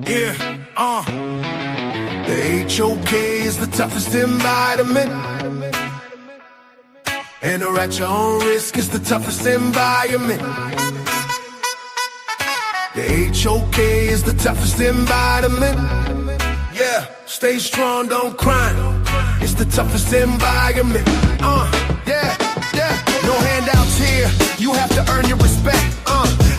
Yeah, The HOK is the toughest environment. And or at your own risk is the toughest environment. The HOK is the toughest environment. Yeah, stay strong, don't cry. It's the toughest environment. Yeah. No handouts here. You have to earn your respect.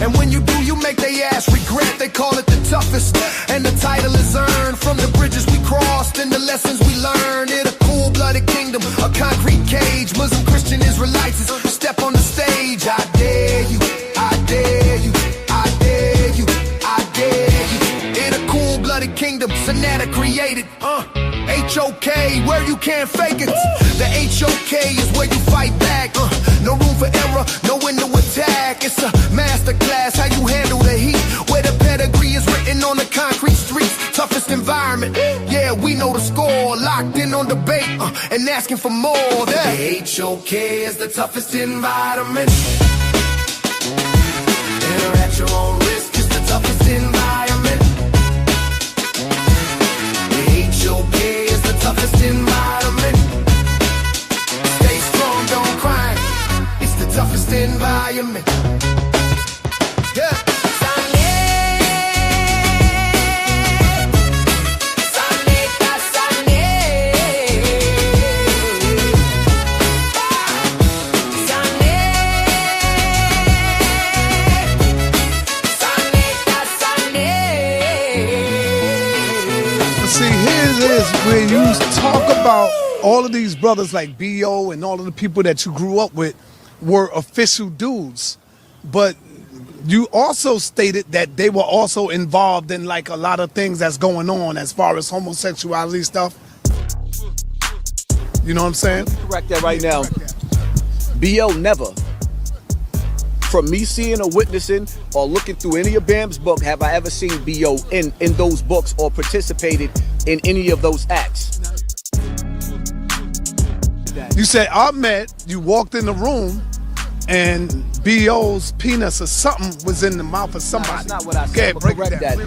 And when you do, you make they ass regret. They call it the toughest. And the title is earned from the bridges we crossed and the lessons we learned. In a cool-blooded kingdom, a concrete cage. Muslim, Christian, Israelites step on the stage. I dare you, I dare you, I dare you, I dare you. In a cool-blooded kingdom, sa.neter created. HOK, where you can't fake it. The HOK is where you fight back. No room for error, no window attack. It's a masterclass, how you handle the heat. Where the pedigree is written on the concrete streets. Toughest environment, yeah, we know the score. Locked in on debate and asking for more. The HOK is the toughest environment. Enter at your own risk, it's the toughest environment. The HOK is the toughest environment. Stay strong, don't cry. It's the toughest environment. Yeah. Where you talk about all of these brothers like B.O. and all of the people that you grew up with were official dudes, but you also stated that they were also involved in like a lot of things that's going on as far as homosexuality stuff. You know what I'm saying? Correct that right now. B.O. never, from me seeing or witnessing or looking through any of Bam's book, have I ever seen B.O. in those books or participated in any of those acts. You said Ahmed, you walked in the room and B.O.'s penis or something was in the mouth of somebody. That's not what I said. Okay, break that.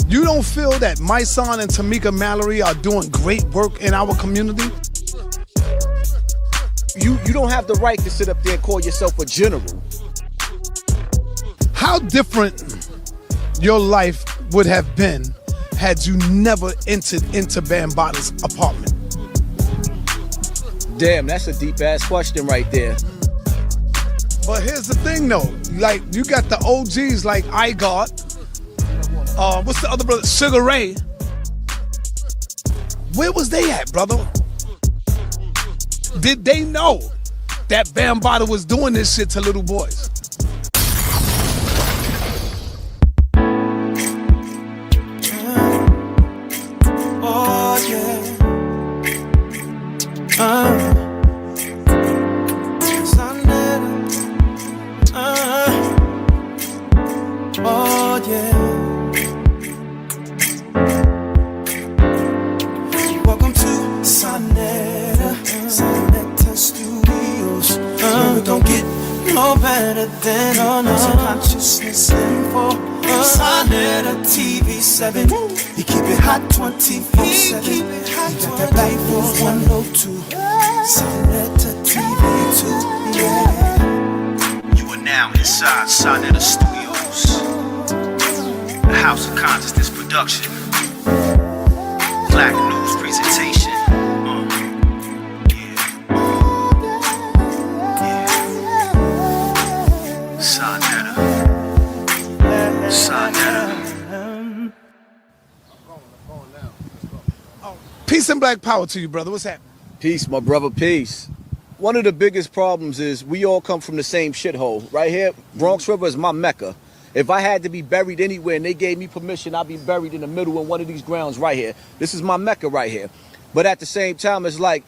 You don't feel that my son and Tamika Mallory are doing great work in our community? You don't have the right to sit up there and call yourself a general. How different your life would have been had you never entered into Bambaataa's apartment? Damn, that's a deep ass question right there. But here's the thing though, like you got the OGs like iGod, what's the other brother, Sugar Ray. Where was they at, brother? Did they know that Bambaataa was doing this shit to little boys? Welcome to sa.neter Studios. We don't get no better than consciousness info. sa.neter TV7. You keep it hot 24/7. You got that Black Wolf 102. sa.neter TV2. Yeah. You are now inside sa.neter Studios, the house of consciousness production, black news presentation. sa.neter. Peace and black power to you, brother. What's happening? Peace, my brother, peace. One of the biggest problems is we all come from the same shithole. Right here, Bronx River is my mecca. If I had to be buried anywhere and they gave me permission, I'd be buried in the middle of one of these grounds right here. This is my mecca right here. But at the same time, it's like,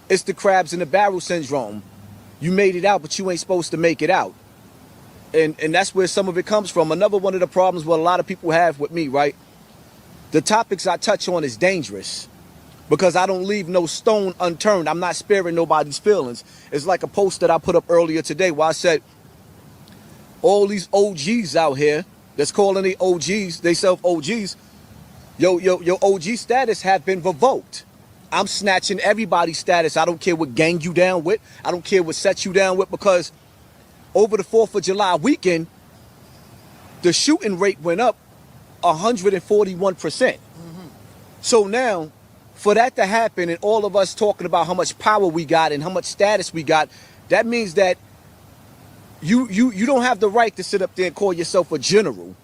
it's the crabs in the barrel syndrome. You made it out, but you ain't supposed to make it out. And that's where some of it comes from. Another one of the problems what a lot of people have with me, right? The topics I touch on is dangerous because I don't leave no stone unturned. I'm not sparing nobody's feelings. It's like a post that I put up earlier today where I said, all these OGs out here that's calling the OGs, they self OGs, your OG status have been revoked. I'm snatching everybody's status. I don't care what gang you down with. I don't care what set you down with, because over the 4th of July weekend, the shooting rate went up 141%. So now, for that to happen and all of us talking about how much power we got and how much status we got, that means that you don't have the right to sit up there and call yourself a general,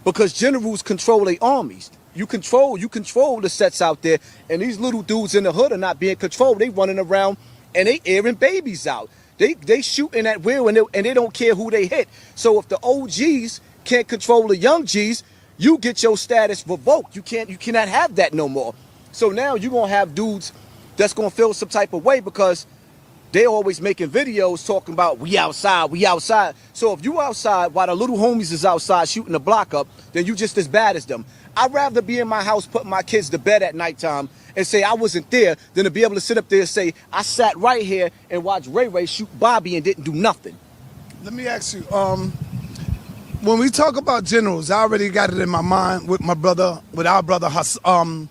because generals control their armies. You control the sets out there, and these little dudes in the hood are not being controlled. They running around and they airing babies out. They shooting at will, and they don't care who they hit. So if the OGs can't control the young G's, you get your status revoked. You cannot have that no more. So now you're gonna have dudes that's gonna feel some type of way, because they always making videos talking about we outside, we outside. So if you outside while the little homies is outside shooting the block up, then you just as bad as them. I'd rather be in my house putting my kids to bed at nighttime and say I wasn't there than to be able to sit up there and say I sat right here and watch Ray Ray shoot Bobby and didn't do nothing. Let me ask you, when we talk about generals, I already got it in my mind with our brother Hassan,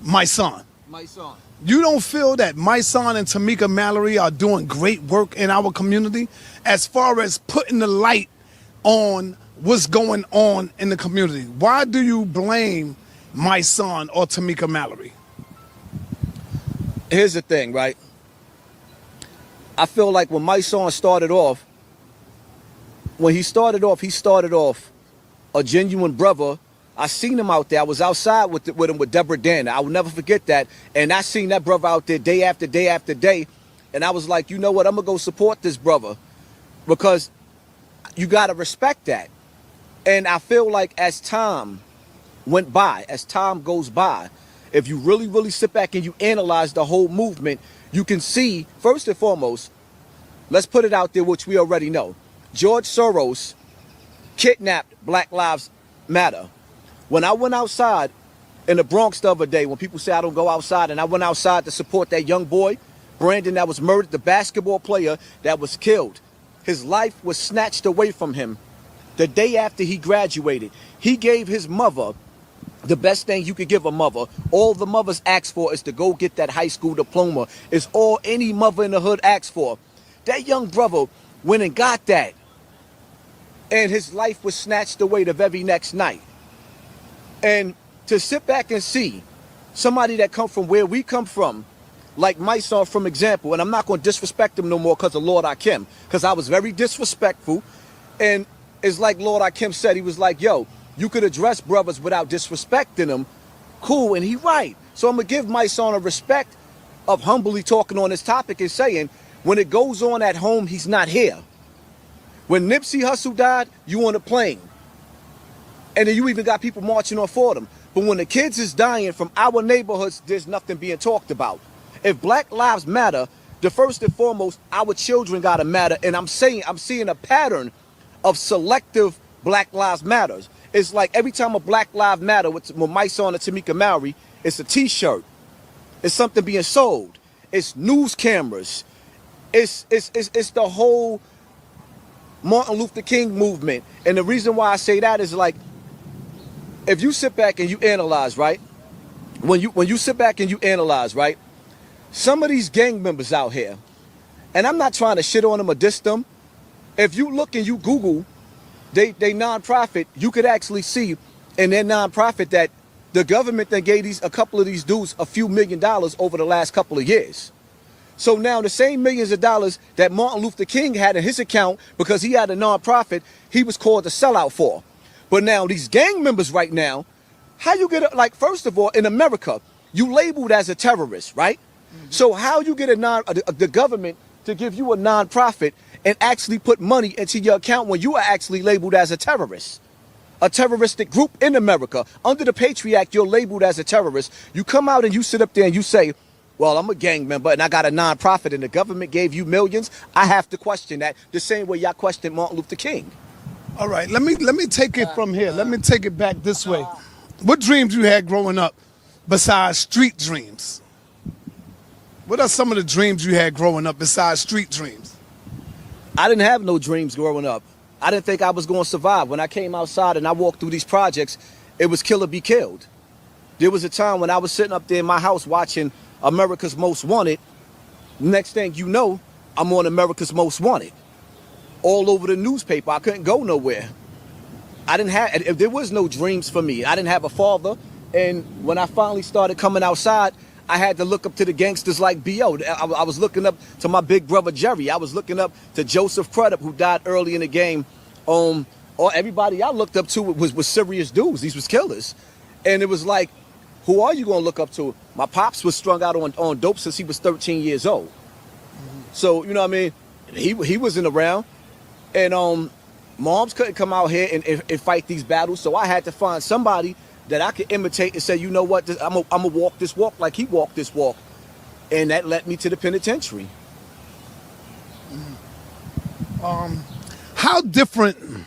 my son. My son. You don't feel that my son and Tamika Mallory are doing great work in our community as far as putting the light on what's going on in the community? Why do you blame my son or Tamika Mallory? Here's the thing, right? I feel like when my son started off, he started off a genuine brother. I seen him out there. I was outside with him with Deborah Danner. I will never forget that. And I seen that brother out there day after day after day. And I was like, you know what? I'm going to go support this brother, because you got to respect that. And I feel like as time went by, as time goes by, if you really, really sit back and you analyze the whole movement, you can see, first and foremost, let's put it out there, which we already know. George Soros kidnapped Black Lives Matter. When I went outside in the Bronx the other day, when people say I don't go outside, and I went outside to support that young boy, Brandon, that was murdered, the basketball player that was killed. His life was snatched away from him the day after he graduated. He gave his mother the best thing you could give a mother. All the mothers ask for is to go get that high school diploma. It's all any mother in the hood asks for. That young brother went and got that, and his life was snatched away the very next night. And to sit back and see somebody that come from where we come from, like my son, from example, and I'm not going to disrespect him no more because of Lord Akim, because I was very disrespectful. And it's like Lord Akim said, he was like, yo, you could address brothers without disrespecting them. Cool, and he right. So I'm going to give my son a respect of humbly talking on this topic and saying, when it goes on at home, he's not here. When Nipsey Hussle died, you on a plane. And then you even got people marching on for them. But when the kids is dying from our neighborhoods, there's nothing being talked about. If Black Lives Matter, the first and foremost, our children gotta matter. And I'm seeing a pattern of selective Black Lives Matters. It's like every time a Black Lives Matter with my son and Tamika Mallory, it's a t-shirt. It's something being sold. It's news cameras. It's the whole Martin Luther King movement. And the reason why I say that is, like, if you sit back and you analyze, right? When you sit back and you analyze, right? Some of these gang members out here, and I'm not trying to shit on them or diss them. If you look and you Google they nonprofit, you could actually see in their nonprofit that the government then gave a couple of these dudes a few $1 million over the last couple of years. So now the same millions of dollars that Martin Luther King had in his account because he had a nonprofit, he was called a sellout for. But now these gang members right now, how you get it? Like, first of all, in America, you labeled as a terrorist, right? Mm-hmm. So how you get the government to give you a nonprofit and actually put money into your account when you are actually labeled as a terrorist? A terroristic group in America. Under the Patriot Act, you're labeled as a terrorist. You come out and you sit up there and you say, well, I'm a gang member and I got a nonprofit and the government gave you millions. I have to question that the same way y'all questioned Martin Luther King. All right, let me take it from here. Let me take it back this way. What dreams you had growing up besides street dreams? What are some of the dreams you had growing up besides street dreams? I didn't have no dreams growing up. I didn't think I was going to survive. When I came outside and I walked through these projects, it was kill or be killed. There was a time when I was sitting up there in my house watching America's Most Wanted. Next thing you know, I'm on America's Most Wanted. All over the newspaper. I couldn't go nowhere. There was no dreams for me. I didn't have a father. And when I finally started coming outside, I had to look up to the gangsters like B.O. I was looking up to my big brother Jerry. I was looking up to Joseph Crudup, who died early in the game. Or everybody I looked up to was serious dudes. These was killers. And it was like, who are you going to look up to? My pops was strung out on dope since he was 13 years old. So, you know what I mean? He wasn't around. And moms couldn't come out here and fight these battles. So I had to find somebody that I could imitate and say, you know what, I'm going to walk this walk like he walked this walk. And that led me to the penitentiary. How different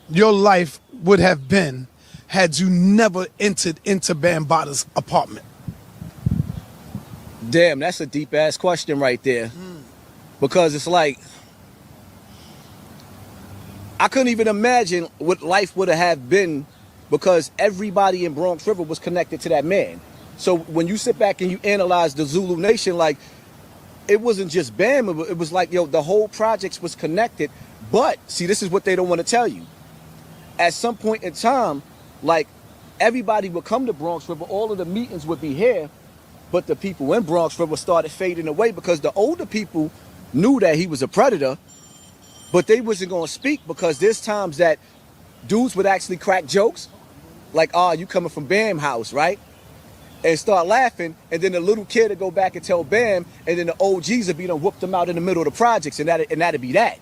your life would have been had you never entered into Bambaataa's apartment? Damn, that's a deep-ass question right there. Because it's like, I couldn't even imagine what life would have been, because everybody in Bronx River was connected to that man. So when you sit back and you analyze the Zulu Nation, like, it wasn't just Bam, it was like, yo, the whole projects was connected. But, see, this is what they don't want to tell you. At some point in time, like, everybody would come to Bronx River, all of the meetings would be here, but the people in Bronx River started fading away because the older people knew that he was a predator, but they wasn't going to speak, because there's times that dudes would actually crack jokes, like, oh, you coming from Bam house, right? And start laughing, and then the little kid would go back and tell Bam, and then the OGs would be done whooped them out in the middle of the projects, and that'd be that.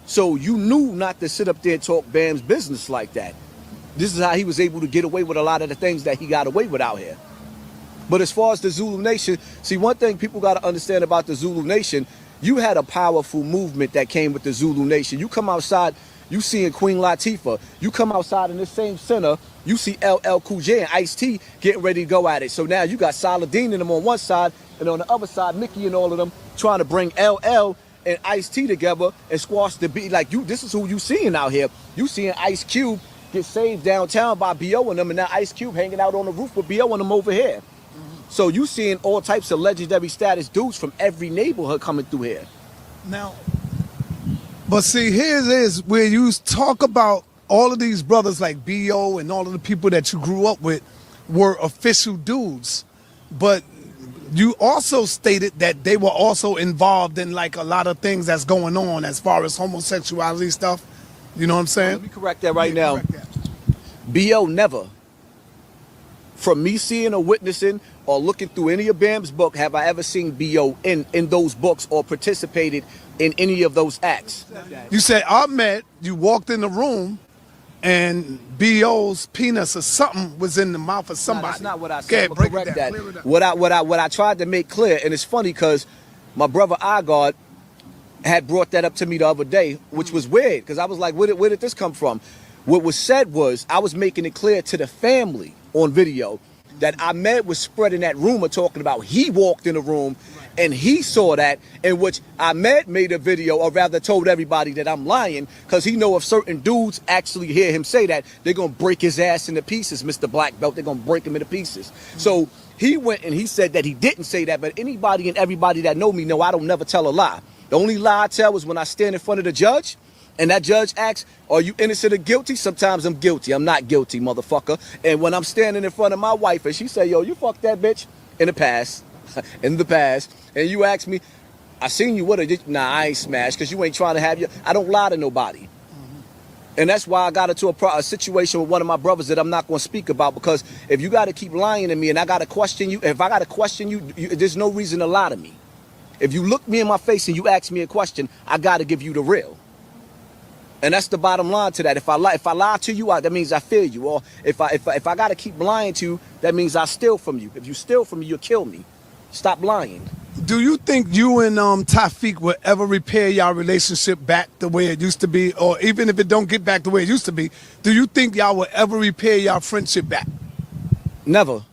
So you knew not to sit up there and talk Bam's business like that. This is how he was able to get away with a lot of the things that he got away with out here. But as far as the Zulu Nation, see, one thing people got to understand about the Zulu Nation, you had a powerful movement that came with the Zulu Nation. You come outside, you seeing Queen Latifah. You come outside in this same center, you see LL Cool J and Ice-T getting ready to go at it. So now you got Saladin and them on one side, and on the other side, Mickey and all of them trying to bring LL and Ice-T together and squash the beat. Like, this is who you seeing out here. You seeing Ice Cube get saved downtown by B.O. and them, and now Ice Cube hanging out on the roof with B.O. and them over here. So you seeing all types of legendary status dudes from every neighborhood coming through here. Now, but see, here it is where you talk about all of these brothers like B.O. and all of the people that you grew up with were official dudes. But you also stated that they were also involved in like a lot of things that's going on as far as homosexuality stuff. You know what I'm saying? Let me correct that right now. B.O. never, from me seeing or witnessing or looking through any of Bam's book, have I ever seen B.O. in those books or participated in any of those acts. You said Ahmed, you walked in the room and B.O.'s penis or something was in the mouth of somebody. No, that's not what I said. Okay, Correct that. What I tried to make clear, and it's funny because my brother Igard had brought that up to me the other day, which was weird because I was like, where did this come from? What was said was I was making it clear to the family on video that Ahmed was spreading that rumor talking about he walked in the room and he saw that, in which Ahmed made a video, or rather told everybody that I'm lying, because he know if certain dudes actually hear him say that, they're going to break his ass into pieces, Mr. Black Belt. They're going to break him into pieces. So he went and he said that he didn't say that, but anybody and everybody that know me know I don't never tell a lie. The only lie I tell is when I stand in front of the judge, and that judge asks, are you innocent or guilty? Sometimes I'm guilty. I'm not guilty, motherfucker. And when I'm standing in front of my wife and she say, yo, you fucked that bitch in the past, and you ask me, I seen you with her. Nah, I ain't smashed because you ain't trying to have you. I don't lie to nobody. And that's why I got into a situation with one of my brothers that I'm not going to speak about, because if you got to keep lying to me and I got to question you, if I got to question you, there's no reason to lie to me. If you look me in my face and you ask me a question, I got to give you the real. And that's the bottom line to that. If I lie to you, that means I fear you. Or if I got to keep lying to you, that means I steal from you. If you steal from me, you'll kill me. Stop lying. Do you think you and Tafiq will ever repair your relationship back the way it used to be? Or even if it don't get back the way it used to be, do you think y'all will ever repair your friendship back? Never.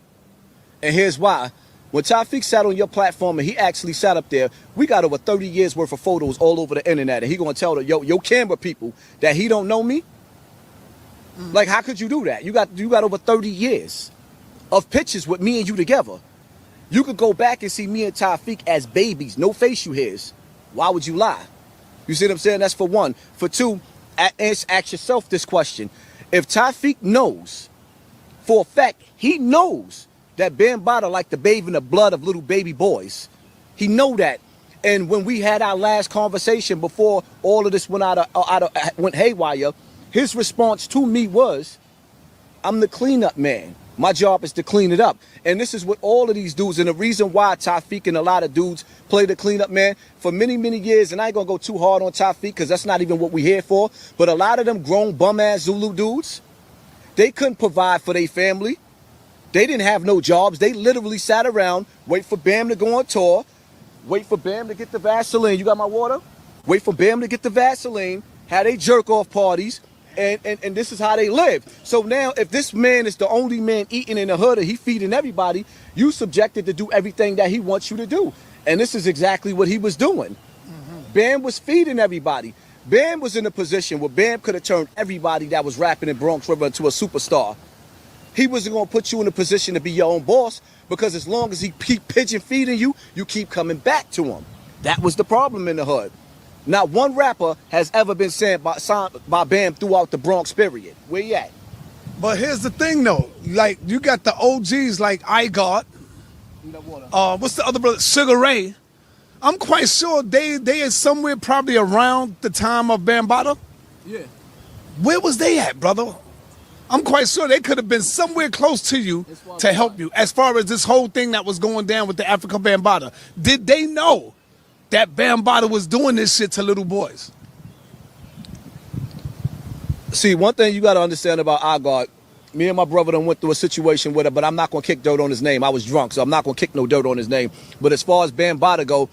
And here's why. When Tawfiq sat on your platform and he actually sat up there, we got over 30 years worth of photos all over the internet, and he gonna tell your camera people that he don't know me? Like, how could you do that? You got over 30 years of pictures with me and you together. You could go back and see me and Tawfiq as babies, no facial hairs. Why would you lie? You see what I'm saying? That's for one. For two, ask yourself this question. If Tawfiq knows, for a fact, he knows that Bambaataa like to bathe in the blood of little baby boys. He know that. And when we had our last conversation before all of this went haywire, his response to me was, I'm the cleanup man. My job is to clean it up. And this is what all of these dudes, and the reason why Tawfiq and a lot of dudes play the cleanup man for many, many years, and I ain't gonna go too hard on Tawfiq because that's not even what we here for, but a lot of them grown bum-ass Zulu dudes, they couldn't provide for their family. They didn't have no jobs. They literally sat around, wait for Bam to go on tour, wait for Bam to get the Vaseline. You got my water? Wait for Bam to get the Vaseline, had they jerk-off parties, and this is how they live. So now, if this man is the only man eating in the hood and he feeding everybody, you subjected to do everything that he wants you to do. And this is exactly what he was doing. Bam was feeding everybody. Bam was in a position where Bam could have turned everybody that was rapping in Bronx River into a superstar. He wasn't going to put you in a position to be your own boss, because as long as he keep pigeon feeding you, you keep coming back to him. That was the problem in the hood. Not one rapper has ever been signed by Bam throughout the Bronx period. Where you at? But here's the thing, though. Like, you got the OGs like I Got. What's the other brother? Sugar Ray. I'm quite sure they are somewhere probably around the time of Bambaataa. Yeah. Where was they at, brother? I'm quite sure they could have been somewhere close to you to help you. As far as this whole thing that was going down with the Afrika Bambaataa, did they know that Bambaataa was doing this shit to little boys? See, one thing you got to understand about I Got, me and my brother done went through a situation with it, but I'm not going to kick dirt on his name. I was drunk, so I'm not going to kick no dirt on his name. But as far as Bambaataa go,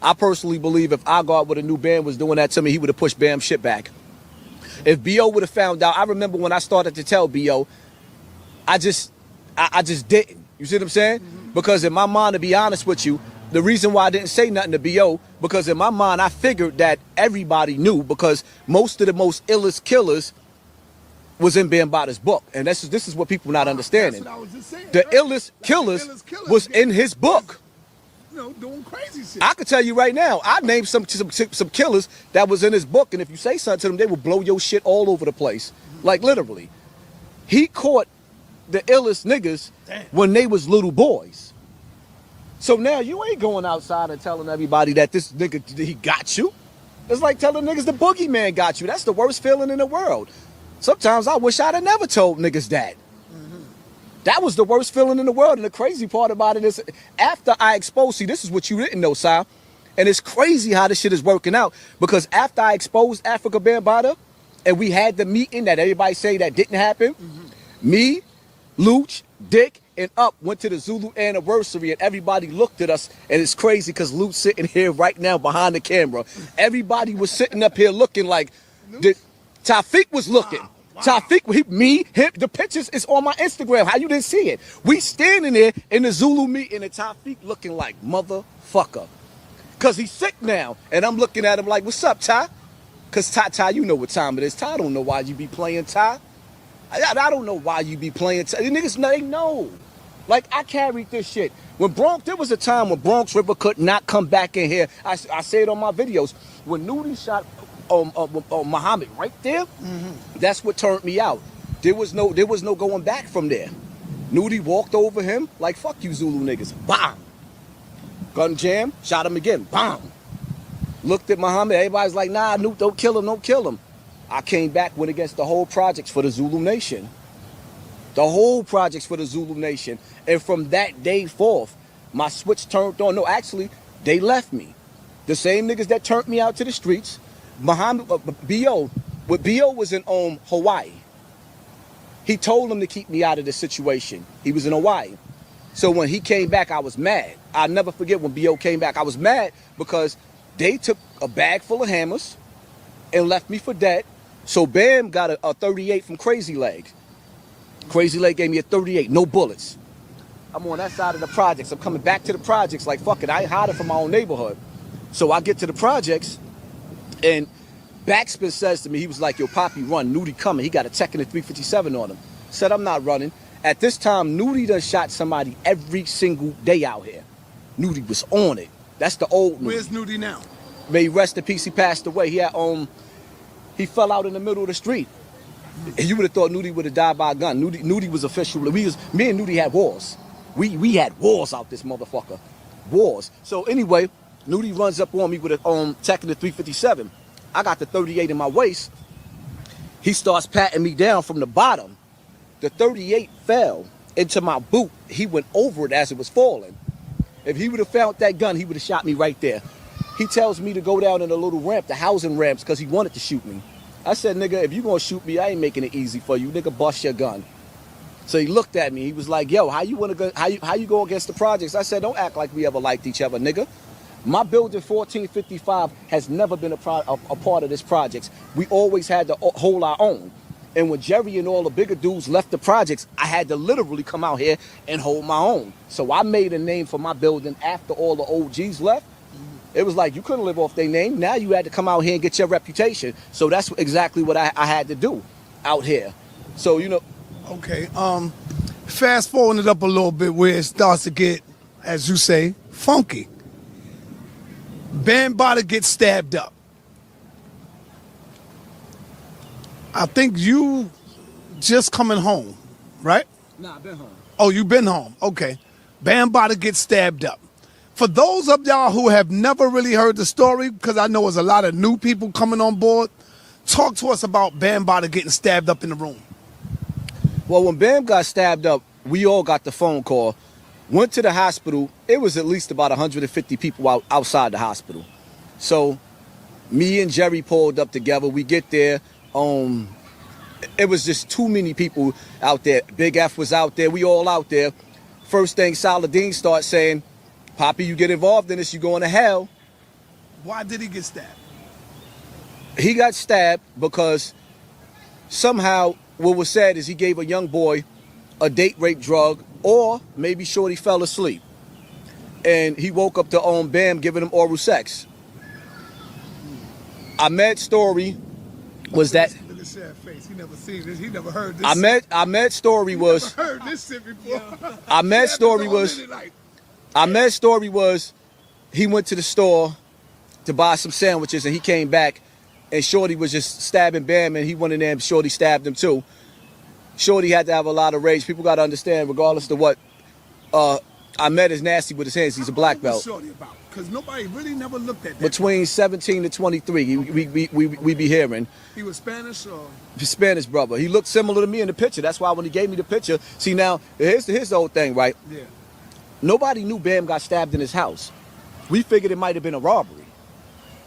I personally believe if I Got with a new Bam was doing that to me, he would have pushed Bam shit back. If B.O. would have found out, I remember when I started to tell B.O., I just didn't. You see what I'm saying? Because in my mind, to be honest with you, the reason why I didn't say nothing to B.O., because in my mind, I figured that everybody knew, because most of the most illest killers was in Bambaataa's book. And this is what people not understanding. That's what I was just saying, the right? illest killers was in his book. You know, doing crazy shit. I could tell you right now, I named some killers that was in his book, and if you say something to them, they will blow your shit all over the place. Like, literally. He caught the illest niggas when they was little boys. So now you ain't going outside and telling everybody that this nigga, he got you. It's like telling niggas the boogeyman got you. That's the worst feeling in the world. Sometimes I wish I'd have never told niggas that. That was the worst feeling in the world. And the crazy part about it is, after I exposed, see, this is what you didn't know, Si. And it's crazy how this shit is working out. Because after I exposed Afrika Bambaataa, and we had the meeting that everybody say that didn't happen, me, Luch, Dick, and Up went to the Zulu anniversary, and everybody looked at us. And it's crazy because Luch sitting here right now behind the camera. Everybody was sitting up here looking like, Tawfiq was looking. Tawfiq, me, him, the pictures is on my Instagram. How you didn't see it? We standing there in the Zulu meeting and Tawfiq looking like motherfucker. Cause he's sick now. And I'm looking at him like, what's up, Ty? Cause Ty, you know what time it is. Ty don't know why you be playing Ty. I don't know why you be playing Ty. The niggas, they know. Like, I carried this shit. There was a time when Bronx River could not come back in here. I say it on my videos. When Nudie shot Muhammad right there, that's what turned me out. There was no going back from there. Nudie walked over him like, fuck you Zulu niggas. Bam. Gun jam, shot him again. Bam. Looked at Muhammad, everybody's like, nah, Nuke, don't kill him. I came back, went against the whole projects for the Zulu Nation. The whole projects for the Zulu Nation. And from that day forth, my switch turned on. No, actually, they left me. The same niggas that turned me out to the streets, Muhammad, B.O. was in Hawaii. He told them to keep me out of the situation. He was in Hawaii. So when he came back, I was mad. I'll never forget when B.O. came back. I was mad because they took a bag full of hammers and left me for dead. So Bam got a 38 from Crazy Leg. Crazy Leg gave me a 38, no bullets. I'm on that side of the projects. I'm coming back to the projects like, fuck it, I ain't hiding from my own neighborhood. So I get to the projects, and Backspin says to me, he was like, yo, Poppy, run. Nudie coming. He got a Tech and a 357 on him. Said, I'm not running. At this time, Nudie done shot somebody every single day out here. Nudie was on it. That's the old Nudie. Where's Nudie now? May he rest in peace, he passed away. He had, he fell out in the middle of the street. And you would have thought Nudie would have died by a gun. Nudie was official. Me and Nudie had wars. We had wars out this motherfucker. Wars. So anyway, Nudie runs up on me with a Tech and a 357. I got the 38 in my waist. He starts patting me down from the bottom. The 38 fell into my boot. He went over it as it was falling. If he would have found that gun, he would have shot me right there. He tells me to go down in a little ramp, the housing ramps, because he wanted to shoot me. I said, nigga, if you gonna shoot me, I ain't making it easy for you. Nigga, bust your gun. So he looked at me. He was like, yo, how you go against the projects? I said, don't act like we ever liked each other, nigga. My building 1455 has never been a part of this project. We always had to hold our own. And when Jerry and all the bigger dudes left the projects, I had to literally come out here and hold my own. So I made a name for my building after all the OGs left. It was like you couldn't live off their name. Now you had to come out here and get your reputation. So that's exactly what I had to do out here. So, you know. Okay, fast forwarding it up a little bit where it starts to get, as you say, funky. Bambaataa gets stabbed up. I think you just coming home, right? Nah, I've been home. Oh, you been home. Okay. Bambaataa gets stabbed up. For those of y'all who have never really heard the story, because I know there's a lot of new people coming on board, talk to us about Bambaataa getting stabbed up in the room. Well, when Bam got stabbed up, we all got the phone call. Went to the hospital. It was at least about 150 people outside the hospital. So me and Jerry pulled up together. We get there. It was just too many people out there. Big F was out there. We all out there. First thing Saladin starts saying, Poppy, you get involved in this, you going to hell. Why did he get stabbed? He got stabbed because somehow what was said is he gave a young boy a date rape drug, or maybe Shorty fell asleep. And he woke up to Bam giving him oral sex. Ahmed's story was that. Look at Shad's face. He never seen this. He never heard this. Ahmed's story was. Never heard this shit before. Ahmed's story was he went to the store to buy some sandwiches and he came back and Shorty was just stabbing Bam and he went in there and Shorty stabbed him too. Shorty had to have a lot of rage. People got to understand, regardless of what Ahmed is nasty with his hands. He's a black belt. What's Shorty about? Because nobody really never looked at that. Between 17 to 23, we be hearing. He was Spanish or? Spanish brother. He looked similar to me in the picture. That's why when he gave me the picture, see now, here's the whole thing, right? Yeah. Nobody knew Bam got stabbed in his house. We figured it might have been a robbery.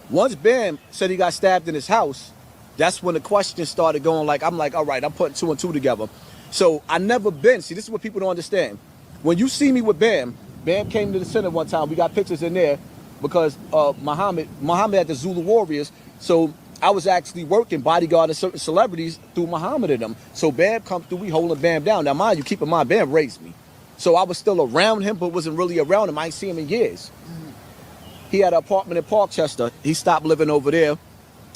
Once Bam said he got stabbed in his house, that's when the questions started going like, I'm like, all right, I'm putting two and two together. So I never been, see, this is what people don't understand. When you see me with Bam came to the center one time, we got pictures in there because Muhammad had the Zulu Warriors, so I was actually working bodyguarding certain celebrities through Muhammad and them. So Bam come through, we holding Bam down. Now mind you, keep in mind, Bam raised me. So I was still around him, but wasn't really around him. I ain't seen him in years. He had an apartment in Parkchester. He stopped living over there.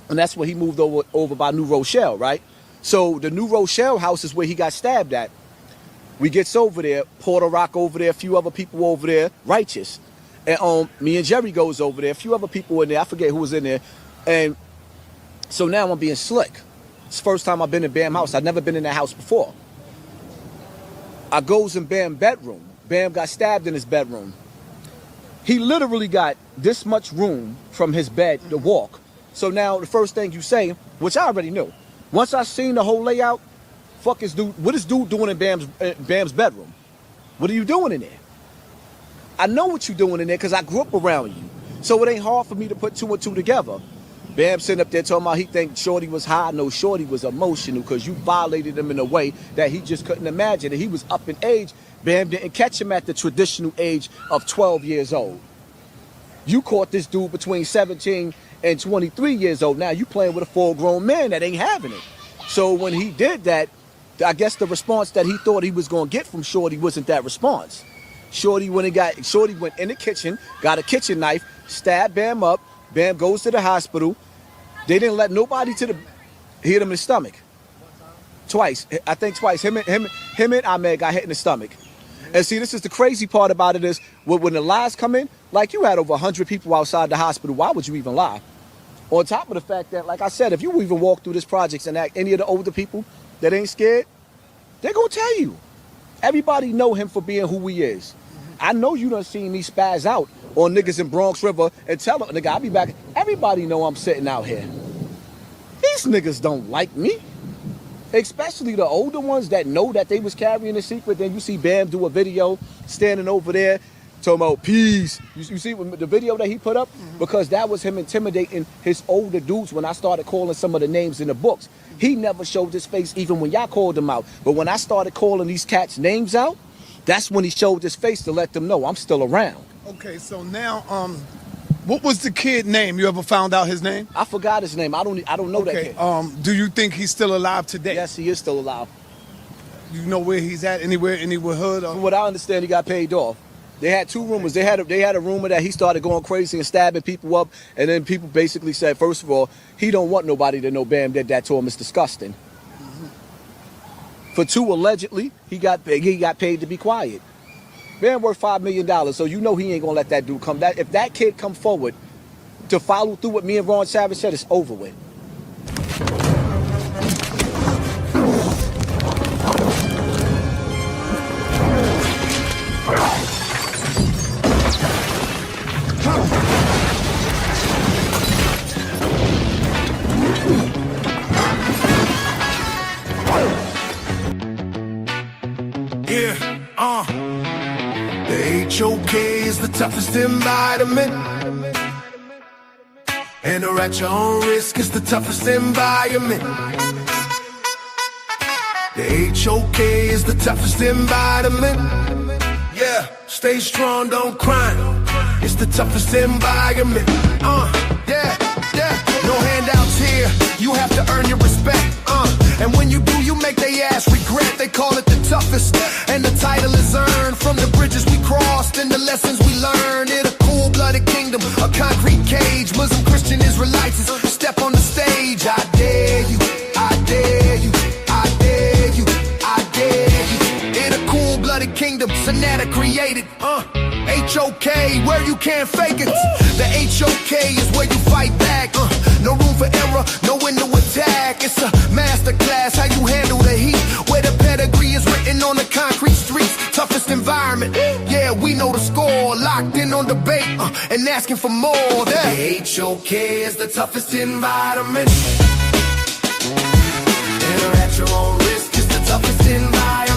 And that's where he moved over by New Rochelle, right? So the New Rochelle house is where he got stabbed at. We gets over there, Porter Rock over there, a few other people over there, righteous. And me and Jerry goes over there, a few other people in there, I forget who was in there. And so now I'm being slick. It's the first time I've been in Bam house. I've never been in that house before. I goes in Bam bedroom. Bam got stabbed in his bedroom. He literally got this much room from his bed to walk. So now the first thing you say, which I already knew, once I seen the whole layout, fuck is dude, what is dude doing in Bam's bedroom? What are you doing in there? I know what you're doing in there because I grew up around you. So it ain't hard for me to put two and two together. Bam sitting up there talking about he think Shorty was high. No, Shorty was emotional because you violated him in a way that he just couldn't imagine. And he was up in age. Bam didn't catch him at the traditional age of 12 years old. You caught this dude between 17 and 23 years old. Now you playing with a full-grown man that ain't having it. So when he did that, I guess the response that he thought he was going to get from Shorty wasn't that response. Shorty went in the kitchen, got a kitchen knife, stabbed Bam up. Bam goes to the hospital. They didn't let nobody hit him in the stomach. Twice. I think twice. Him and Ahmed got hit in the stomach. And see, this is the crazy part about it is when the lies come in, like you had over 100 people outside the hospital, why would you even lie? On top of the fact that, like I said, if you even walk through this project and act any of the older people that ain't scared, they're going to tell you. Everybody know him for being who he is. I know you done seen me spaz out on niggas in Bronx River and tell them, nigga, I'll be back. Everybody know I'm sitting out here. These niggas don't like me. Especially the older ones that know that they was carrying a secret. Then you see Bam do a video standing over there talking about peace. You see the video that he put up? Because that was him intimidating his older dudes when I started calling some of the names in the books. He never showed his face even when y'all called him out. But when I started calling these cats' names out, that's when he showed his face to let them know I'm still around. Okay, so now, what was the kid name? You ever found out his name? I forgot his name. I don't know that kid. Do you think he's still alive today? Yes, he is still alive. You know where he's at? Anywhere hood? From what I understand, he got paid off. They had two rumors. They had a rumor that he started going crazy and stabbing people up, and then people basically said, first of all, he don't want nobody to know Bam did that to him. It's disgusting. For two, allegedly, he got paid to be quiet. Bam worth $5 million, so you know he ain't gonna let that dude come. If that kid come forward to follow through what me and Ron Savage said, it's over with. The HOK is the toughest environment. And or at your own risk is the toughest environment. The HOK is the toughest environment. Yeah, stay strong, don't cry. It's the toughest environment. Yeah. No handouts here. You have to earn your respect. And when you do, you make they ass regret. They call it the toughest. And the title is earned from the bridges we crossed and the lessons we learned. In a cold-blooded kingdom, a concrete cage. Muslim, Christian, Israelites step on the stage. I dare you, I dare you, I dare you, I dare you. In a cool-blooded kingdom, sa.neter created. HOK, where you can't fake it. The HOK is where you fight back. No room for error, no window attack. It's a masterclass, how you handle the heat. Where the pedigree is written on the concrete streets. Toughest environment, yeah, we know the score. Locked in on debate and asking for more. The HOK is the toughest environment. Enter at your own risk, it's the toughest environment.